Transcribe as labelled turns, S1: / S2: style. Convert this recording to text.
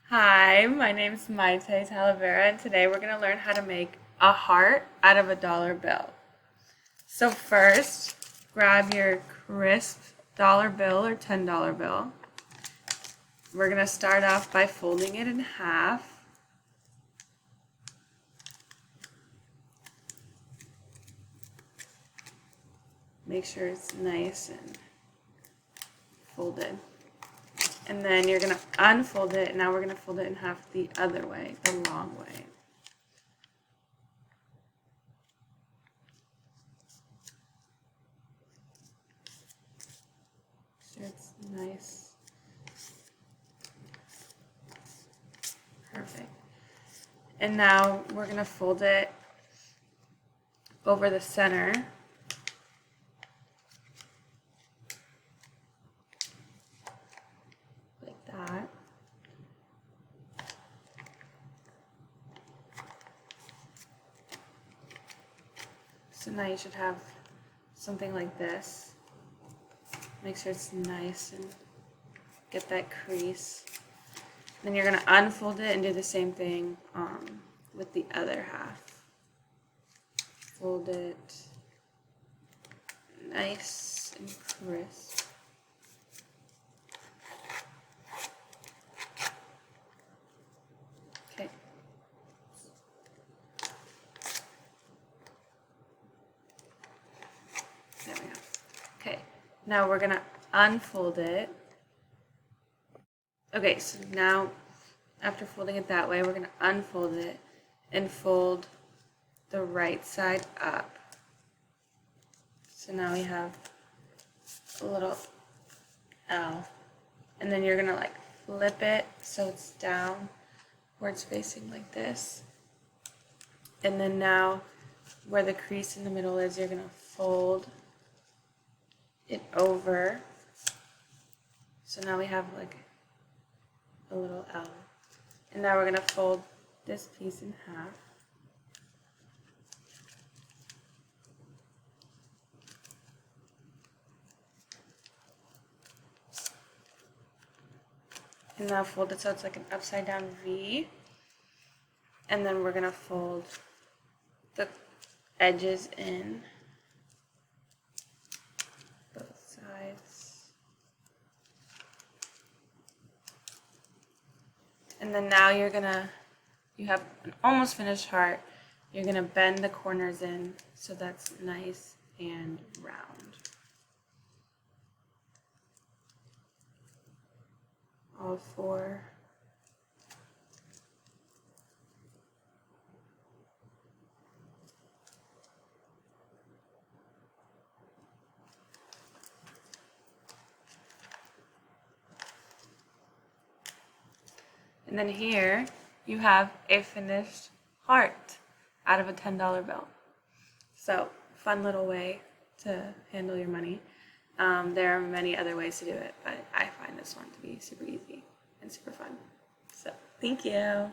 S1: Hi, my name is Maite Talavera, and today we're going to learn how to make a heart out of a dollar bill. So first, grab your crisp dollar bill or $10 bill. We're going to start off by folding it in half. Make sure it's nice and folded. And then you're going to unfold it, and now we're going to fold it in half the other way, the long way. Sure it's nice. Perfect. And now we're going to fold it over the center. Like that. So now you should have something like this. Make sure it's nice and get that crease. Then you're going to unfold it and do the same thing with the other half. Fold it nice and crisp. Okay. There we go. Okay, now we're going to unfold it. Okay, so now after folding it that way, we're going to unfold it and fold the right side up. So now we have a little L. And then you're going to flip it so it's down where it's facing like this. And then now where the crease in the middle is, you're going to fold it over. So now we have a little L. And now we're going to fold this piece in half. And now fold it so it's like an upside down V. And then we're going to fold the edges in both sides. And then now you have an almost finished heart. You're going to bend the corners in so that's nice and round. All four. And then here you have a finished heart out of a $10 bill. So, fun little way to handle your money. There are many other ways to do it, but I find this one to be super easy and super fun. So, thank you.